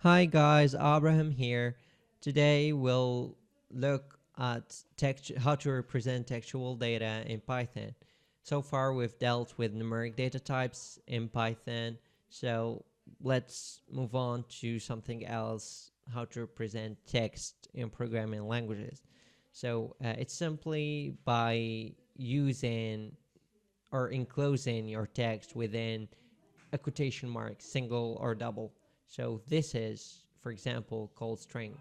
Hi guys, Abraham here. Today we'll look at how to represent textual data in Python. So far we've dealt with numeric data types in Python, so let's move on to something else, how to represent text in programming languages. So it's simply by using or enclosing your text within a quotation mark, single or double. So this is, for example, called string.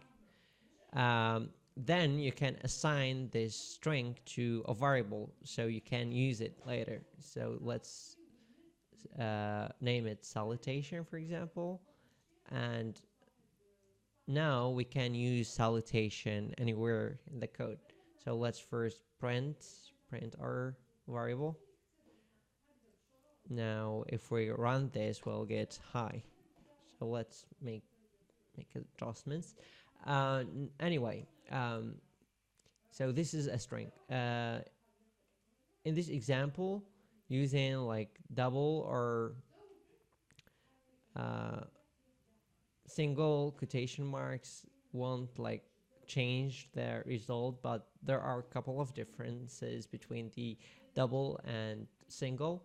Then you can assign this string to a variable so you can use it later. So let's name it salutation, for example. And now we can use salutation anywhere in the code. So let's first print our variable. Now if we run this, we'll get hi. So let's make adjustments. Anyway, so this is a string. In this example, using like double or uh, single quotation marks won't like change the result, but there are a couple of differences between the double and single.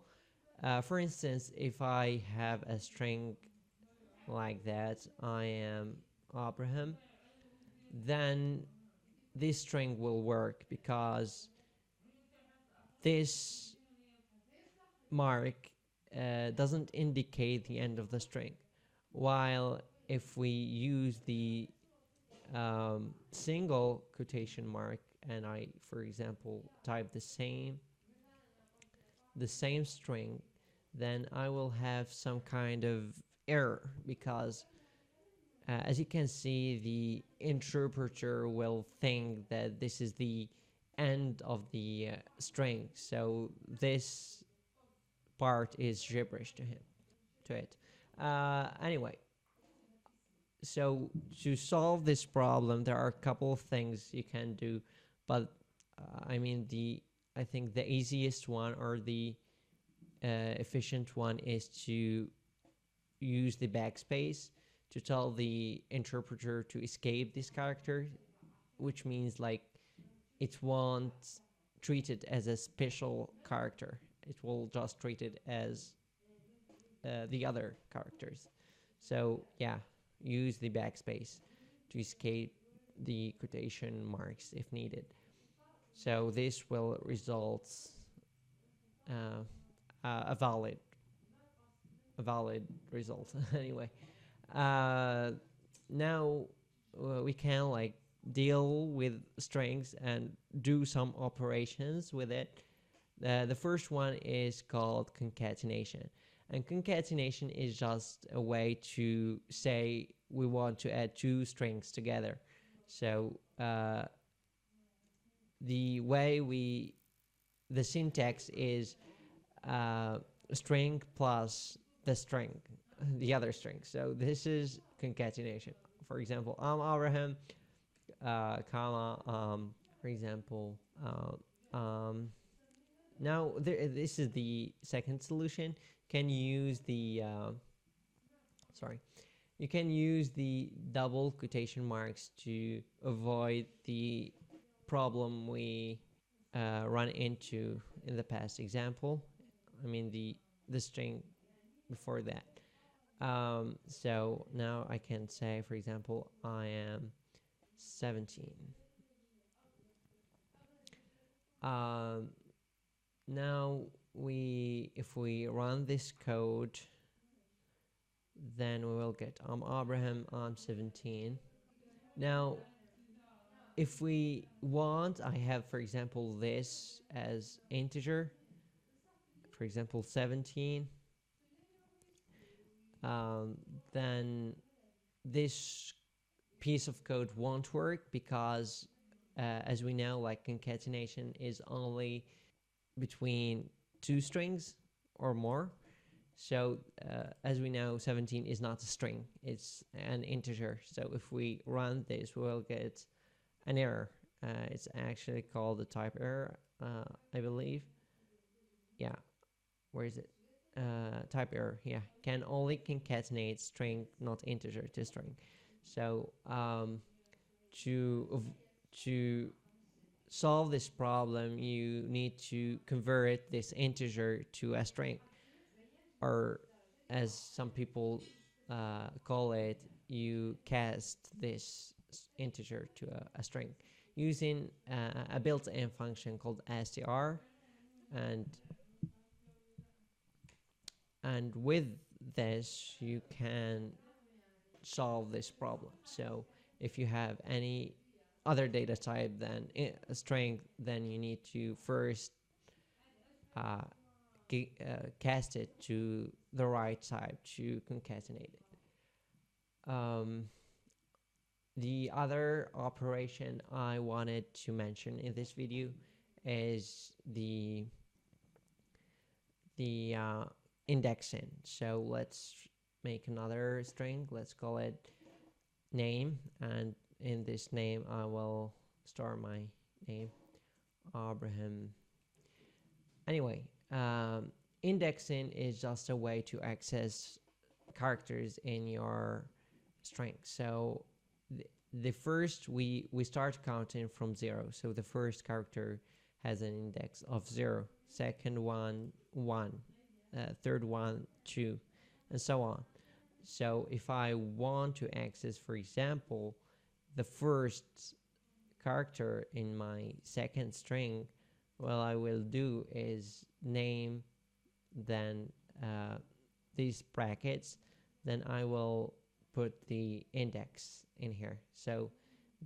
For instance, if I have a string like that, I am Abraham, then this string will work because this mark doesn't indicate the end of the string. While if we use the single quotation mark and I, for example, type the same string, then I will have some kind of error because as you can see, the interpreter will think that this is the end of the string, so this part is gibberish to it. Anyway, so to solve this problem, there are a couple of things you can do, but I think the easiest one or the efficient one is to use the backspace to tell the interpreter to escape this character, which means like it won't treat it as a special character. It will just treat it as the other characters. So yeah, use the backspace to escape the quotation marks if needed. So this will result uh, a valid result. Anyway, uh, now we can like deal with strings and do some operations with it. The first one is called concatenation. And concatenation is just a way to say we want to add two strings together. So the syntax is string plus the string, the other string. So this is concatenation. For example, I'm Abraham, comma, for example, now this is the second solution. Can use the you can use the double quotation marks to avoid the problem we run into in the past example. I mean the string before that. So now I can say, for example, I am 17. Now if we run this code, then we will get I'm Abraham, I'm 17. Now if we want, I have, for example, this as integer, for example 17, then this piece of code won't work because as we know, like concatenation is only between two strings or more. So as we know, 17 is not a string, it's an integer. So if we run this, we'll get an error. It's actually called a type error, I believe. Yeah, where is it? type error, yeah, can only concatenate string, not integer, to string. So to to solve this problem, you need to convert this integer to a string, or as some people call it, you cast this integer to a string using a built-in function called str, and with this you can solve this problem. So if you have any other data type than a string, then you need to first uh, cast it to the right type to concatenate it. The other operation I wanted to mention in this video is the indexing. So let's make another string. Let's call it name, and in this name I will store my name, Abraham. Anyway, indexing is just a way to access characters in your string. So the first, we start counting from 0. So the first character has an index of 0, second one 1, third one 2, and so on. So if I want to access, for example, the first character in my second string, what I will do is name, then these brackets, then I will put the index in here. So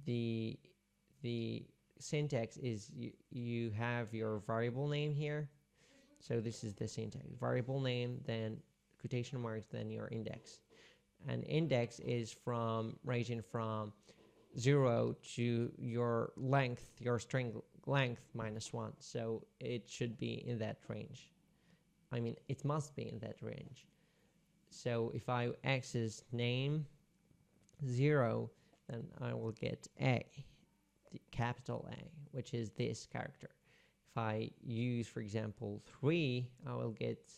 the syntax is you have your variable name here. So this is the syntax: variable name, then quotation marks, then your index. And index is from ranging from 0 to your length, your string length -1. So it should be in that range. I mean, it must be in that range. So if I access name 0, then I will get A, the capital A, which is this character. If I use, for example, 3, I will get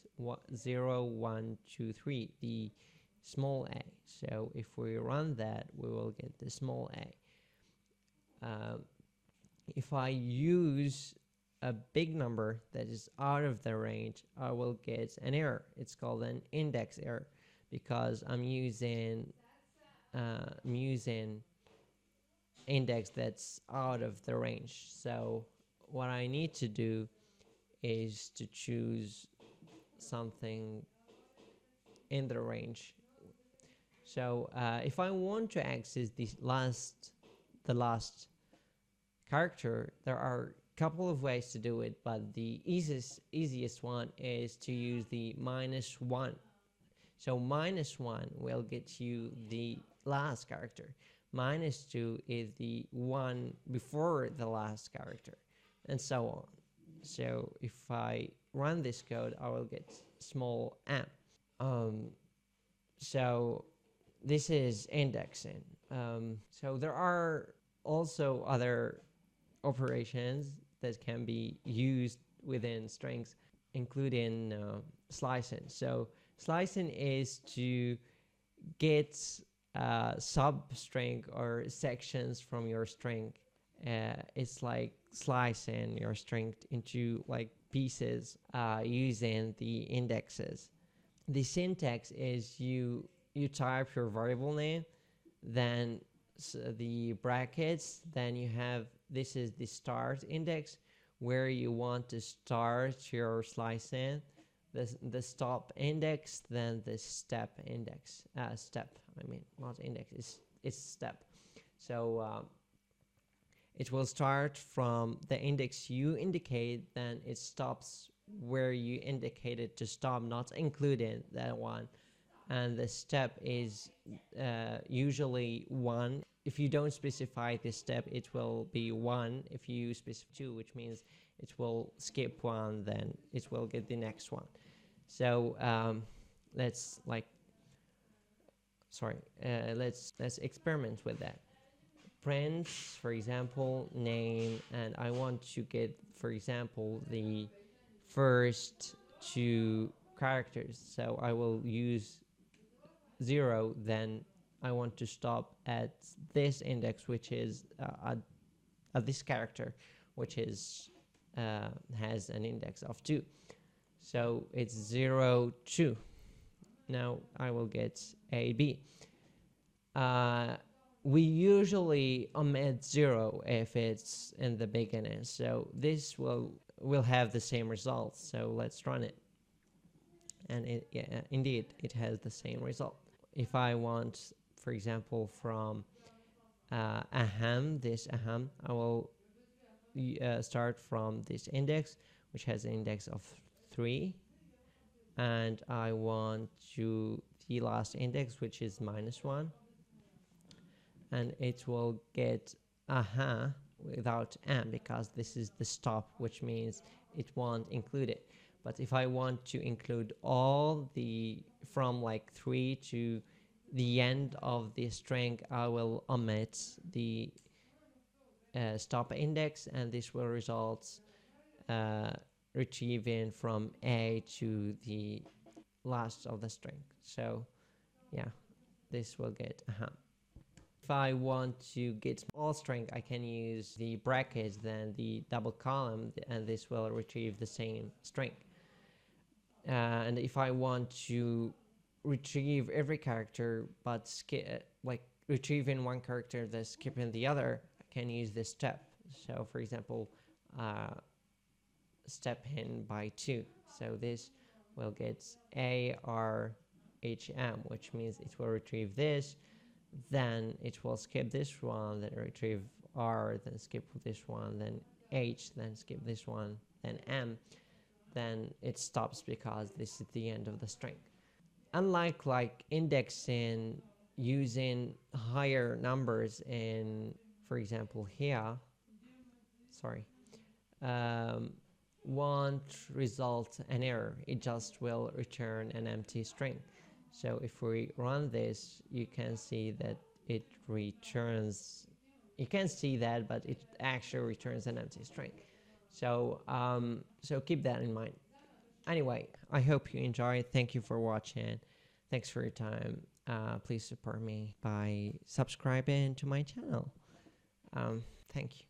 0, 1, 2, 3, the small a. So if we run that, we will get the small a. If I use a big number that is out of the range, I will get an error. It's called an index error, because I'm using index that's out of the range. So what I need to do is to choose something in the range. So if I want to access the last character, there are a couple of ways to do it, but the easiest one is to use the -1. So -1 will get you the last character. -2 is the one before the last character, and so on. So if I run this code, I will get small m. So this is indexing. So there are also other operations that can be used within strings, including slicing. So slicing is to get substring or sections from your string. It's like slicing your string into like pieces using the indexes. The syntax is you type your variable name, then the brackets, then you have, this is the start index where you want to start your slicing, the stop index, then the step index, not index, it's step. So it will start from the index you indicate, then it stops where you indicated to stop, not including that one, and the step is usually 1. If you don't specify this step, it will be 1. If you specify 2, which means it will skip 1, then it will get the next one. So let's experiment with that. Print, for example, name, and I want to get, for example, the first 2 characters. So I will use 0, then I want to stop at this index, which is at this character, which is has an index of 2. So it's 0, 2. Now I will get A, B. We usually omit 0 if it's in the beginning, so this will have the same result. So let's run it, and indeed it has the same result. If I want, for example, from this I will start from this index, which has an index of 3, and I want to the last index, which is -1, and it will get without m, because this is the stop, which means it won't include it. But if I want to include all the from like 3 to the end of the string, I will omit the stop index, and this will result retrieving from A to the last of the string. So yeah, this will get If I want to get small string, I can use the brackets, then the double column, and this will retrieve the same string. And if I want to retrieve every character but skip, like retrieving one character then skipping the other, I can use this step. So for example, step in by 2. So this will get ARHM, which means it will retrieve this, then it will skip this one, then retrieve R, then skip this one, then H, then skip this one, then M, then it stops because this is the end of the string. Unlike like indexing using higher numbers in, for example, here, won't result an error. It just will return an empty string. So if we run this, you can see that it returns, you can see that, but it actually returns an empty string. So so keep that in mind. Anyway, I hope you enjoyed. Thank you for watching. Thanks for your time. Please support me by subscribing to my channel. Thank you.